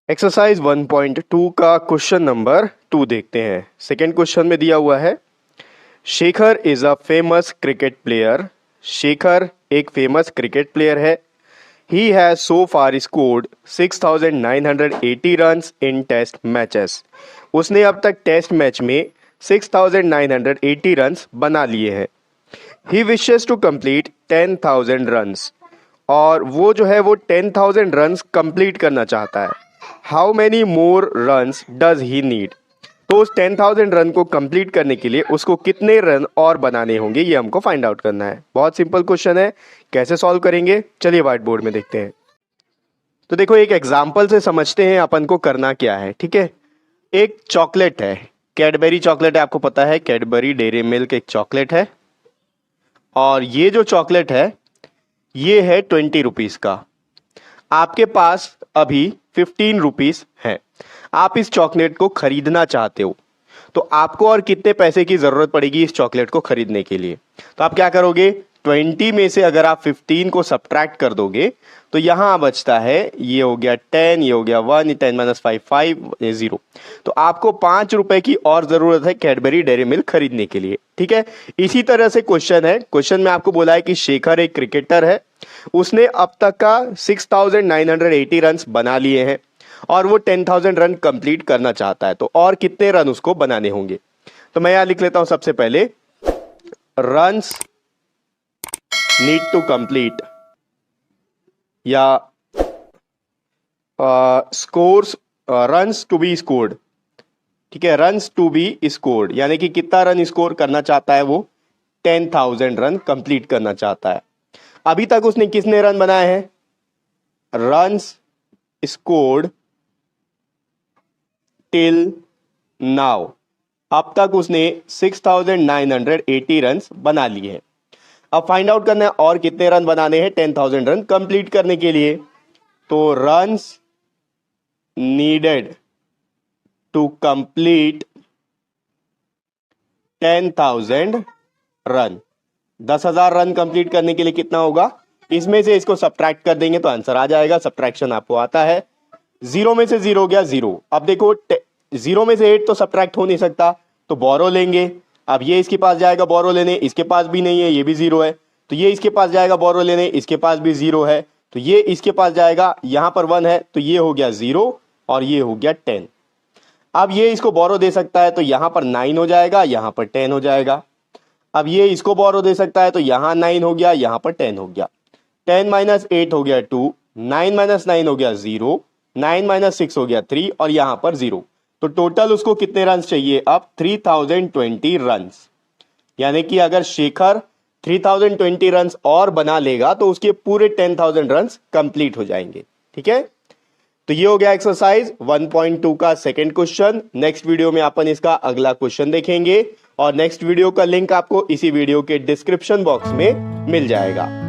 Exercise 1.2 का question number 2 देखते हैं। सेकेंड क्वेश्चन में दिया हुआ है, Shekhar is a famous cricket player. Shekhar एक फेमस क्रिकेट प्लेयर है। He has so far scored 6,980 runs in test matches. उसने अब तक टेस्ट मैच में 6,980 रन्स बना लिए हैं। ही विशेस टू कंप्लीट 10,000 रन्स, और वो जो है वो 10,000 रन्स कंप्लीट करना चाहता है। How many more runs does he need? तो उस 10,000 रन को कंप्लीट करने के लिए उसको कितने रन और बनाने होंगे, ये हमको फाइंड आउट करना है। बहुत सिंपल क्वेश्चन है, कैसे सॉल्व करेंगे चलिए व्हाइट बोर्ड में देखते हैं। तो देखो, एक एग्जाम्पल से समझते हैं अपन को करना क्या है। ठीक है, एक चॉकलेट है, कैडबरी चॉकलेट है, आपको पता है कैडबरी डेयरी मिल्क एक चॉकलेट है। और ये जो चॉकलेट है ये है 20 रुपीज का। आपके पास अभी 15 रुपीज है। आप इस चॉकलेट को खरीदना चाहते हो, तो आपको और कितने पैसे की जरूरत पड़ेगी इस चॉकलेट को खरीदने के लिए? तो आप क्या करोगे, 20 में से अगर आप 15 को सब्ट्रैक्ट कर दोगे तो यहां बचता है, ये हो गया 10, ये हो गया 1, 10 - 5 5, 0। तो आपको 5 रुपए की और जरूरत है कैडबरी डेयरी मिल्क खरीदने के लिए। ठीक है, इसी तरह से क्वेश्चन है। क्वेश्चन में आपको बोला है कि शेखर एक क्रिकेटर है, उसने अब तक का 6,980 रन बना लिए हैं और वो 10,000 रन कंप्लीट करना चाहता है। तो और कितने रन उसको बनाने होंगे? तो मैं यहां लिख लेता हूं सबसे पहले, रन्स नीड टू कंप्लीट, या scores, runs to be scored. ठीक है, रन्स टू बी स्कोर्ड यानी कि कितना रन स्कोर करना चाहता है वो? 10,000 रन कंप्लीट करना चाहता है। अभी तक उसने कितने रन बनाए हैं? रन्स स्कोर्ड टिल नाउ, अब तक उसने 6,980 रन बना लिए हैं। अब फाइंड आउट करना है और कितने रन बनाने हैं 10,000 रन कंप्लीट करने के लिए। तो runs needed to complete 10,000 run, 10,000 run complete करने के लिए कितना होगा? इसमें से इसको सब्ट्रैक्ट कर देंगे तो आंसर आ जाएगा। सब्ट्रैक्शन आपको आता है, 0 में से 0 गया 0। अब देखो 0 में से 8 तो सब्ट्रैक्ट हो नहीं सकता, तो बोरो लेंगे। अब ये इसके पास जाएगा बोरो लेने, इसके पास भी नहीं है, ये भी 0 है। तो ये इसके पास जाएगा बोरो लेने, इसके पास भी 0 है। तो ये इसके पास जाएगा, यहां पर 1 है, तो ये हो गया 0 और ये हो गया 10। अब ये इसको बोरो दे सकता है तो यहां पर 9 हो जाएगा, यहां पर 10 हो जाएगा। अब ये इसको बोरो दे सकता है तो यहां 9 हो गया, यहां पर 10 हो गया। 10 - 8 हो गया 2, 9 - 9 हो गया 0, 9 - 6 हो गया 3 और यहां पर 0। तो टोटल उसको कितने रन चाहिए अब? 3,020 रन। यानी कि अगर शेखर 3,020 रन और बना लेगा तो उसके पूरे 10,000 रन कंप्लीट हो जाएंगे। ठीक है, तो ये हो गया एक्सरसाइज 1.2 का सेकंड क्वेश्चन। नेक्स्ट वीडियो में अपन इसका अगला क्वेश्चन देखेंगे और नेक्स्ट वीडियो का लिंक आपको इसी वीडियो के डिस्क्रिप्शन बॉक्स में मिल जाएगा।